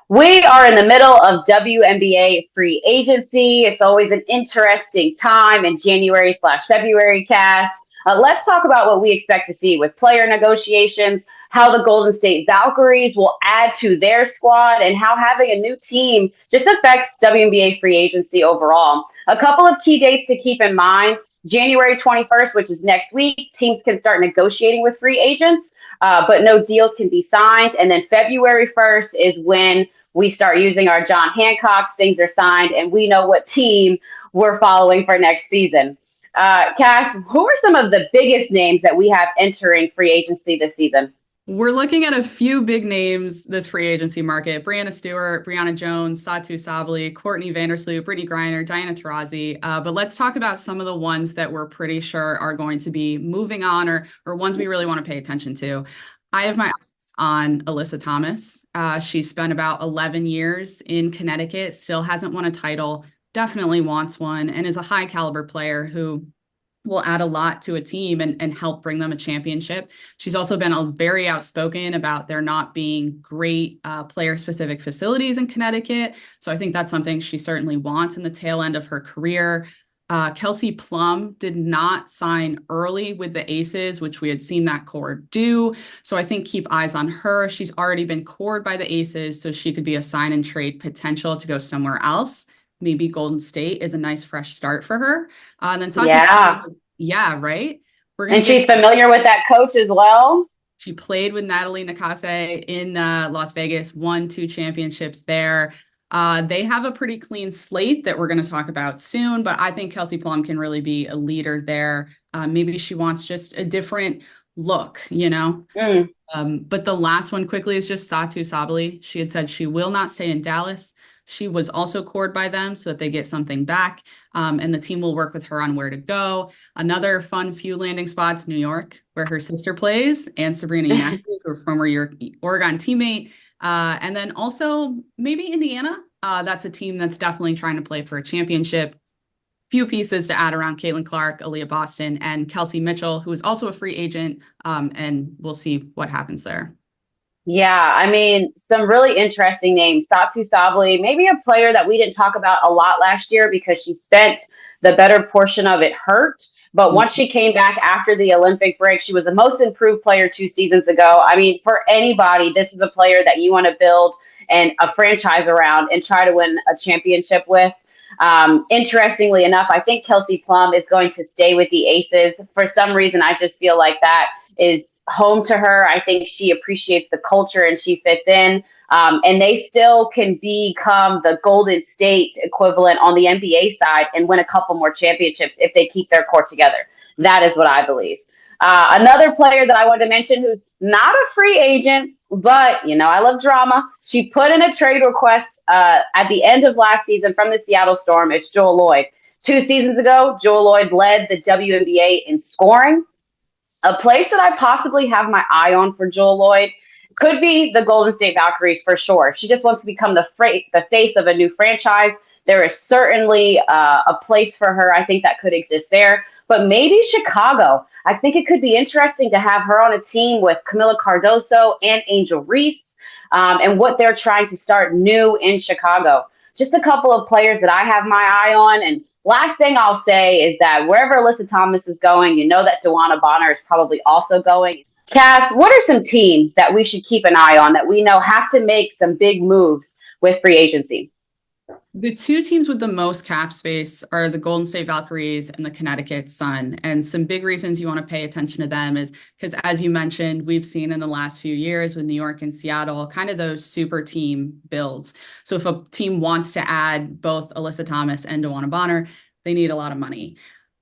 We are in the middle of WNBA free agency. It's always an interesting time in January/February cast. Let's talk about what we expect to see with player negotiations, how the Golden State Valkyries will add to their squad, and how having a new team just affects WNBA free agency overall. A couple of key dates to keep in mind. January 21st, which is next week, teams can start negotiating with free agents, but no deals can be signed. And then February 1st is when we start using our John Hancocks, things are signed, and we know what team we're following for next season. Cass, who are some of the biggest names that we have entering free agency this season? We're looking at a few big names this free agency market. Brianna Stewart, Brianna Jones, Satou Sabally, Courtney Vandersloot, Brittany Griner, Diana Taurasi. But let's talk about some of the ones that we're pretty sure are going to be moving on or ones we really want to pay attention to. I have my eyes on Alyssa Thomas. She spent about 11 years in Connecticut, still hasn't won a title, definitely wants one, and is a high caliber player who will add a lot to a team and help bring them a championship. She's also been very outspoken about there not being great player-specific facilities in Connecticut. So I think that's something she certainly wants in the tail end of her career. Kelsey Plum did not sign early with the Aces, which we had seen that core do. So I think keep eyes on her. She's already been cored by the Aces, so she could be a sign and trade potential to go somewhere else. Maybe Golden State is a nice fresh start for her. And then Satou Yeah. Sabally, yeah, right. We're And gonna get. she's familiar with that coach as well. She played with Natalie Nakase in Las Vegas, won 2 championships there. They have a pretty clean slate that we're going to talk about soon, but I think Kelsey Plum can really be a leader there. Maybe she wants just a different look, you know? Mm. But the last one quickly is just Satou Sabally. She had said she will not stay in Dallas. She was also cored by them so that they get something back, and the team will work with her on where to go. Another fun few landing spots, New York, where her sister plays, and Sabrina Ionescu, her former Oregon teammate. And then also maybe Indiana. That's a team that's definitely trying to play for a championship. Few pieces to add around Caitlin Clark, Aaliyah Boston, and Kelsey Mitchell, who is also a free agent, and we'll see what happens there. Yeah, I mean, some really interesting names. Satou Sabally, maybe a player that we didn't talk about a lot last year because she spent the better portion of it hurt. But once she came back after the Olympic break, she was the most improved player 2 seasons ago. I mean, for anybody, this is a player that you want to build and a franchise around and try to win a championship with. Interestingly enough, I think Kelsey Plum is going to stay with the Aces. For some reason, I just feel like that is home to her. I think she appreciates the culture and she fits in. And they still can become the Golden State equivalent on the NBA side and win a couple more championships if they keep their core together. That is what I believe. Another player that I wanted to mention who's not a free agent, but, you know, I love drama. She put in a trade request at the end of last season from the Seattle Storm. It's Jewell Loyd. 2 seasons ago, Jewell Loyd led the WNBA in scoring. A place that I possibly have my eye on for Jewell Loyd could be the Golden State Valkyries for sure. If she just wants to become the face of a new franchise, there is certainly a place for her. I think that could exist there. But maybe Chicago. I think it could be interesting to have her on a team with Camila Cardoso and Angel Reese, and what they're trying to start new in Chicago. Just a couple of players that I have my eye on. And last thing I'll say is that wherever Alyssa Thomas is going, you know that DeWanna Bonner is probably also going. Cass, what are some teams that we should keep an eye on that we know have to make some big moves with free agency? The two teams with the most cap space are the Golden State Valkyries and the Connecticut Sun. And some big reasons you want to pay attention to them is because, as you mentioned, we've seen in the last few years with New York and Seattle, kind of those super team builds. So if a team wants to add both Alyssa Thomas and DeWanna Bonner, they need a lot of money.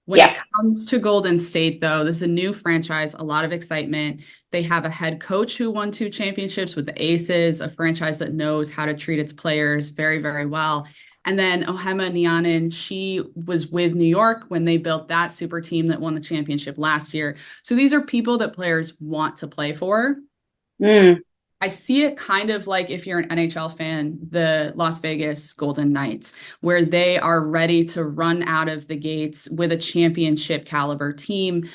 When it Yeah. comes to Golden State, though, this is a new franchise, a lot of excitement. They have a head coach who won 2 championships with the Aces, a franchise that knows how to treat its players very, very well. And then Ohema Nianen, she was with New York when they built that super team that won the championship last year. So these are people that players want to play for. Mm. I see it kind of like, if you're an NHL fan, the Las Vegas Golden Knights, where they are ready to run out of the gates with a championship caliber team.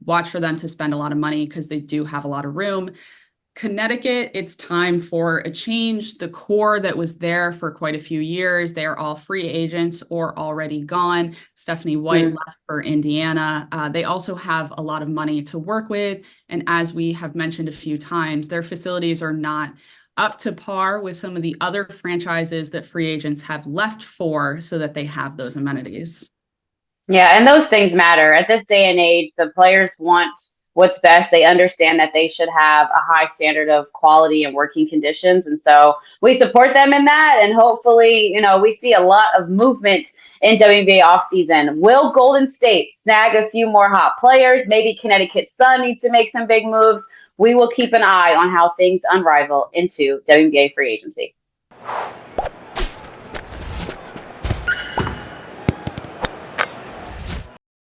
Watch for them to spend a lot of money because they do have a lot of room. Connecticut, it's time for a change. The core that was there for quite a few years, they are all free agents or already gone. Stephanie White left for Indiana. They also have a lot of money to work with. And as we have mentioned a few times, their facilities are not up to par with some of the other franchises that free agents have left for so that they have those amenities. Yeah, and those things matter. At this day and age, the players want what's best. They understand that they should have a high standard of quality and working conditions. And so we support them in that. And hopefully, we see a lot of movement in WNBA offseason. Will Golden State snag a few more hot players? Maybe Connecticut Sun needs to make some big moves. We will keep an eye on how things unravel into WNBA free agency.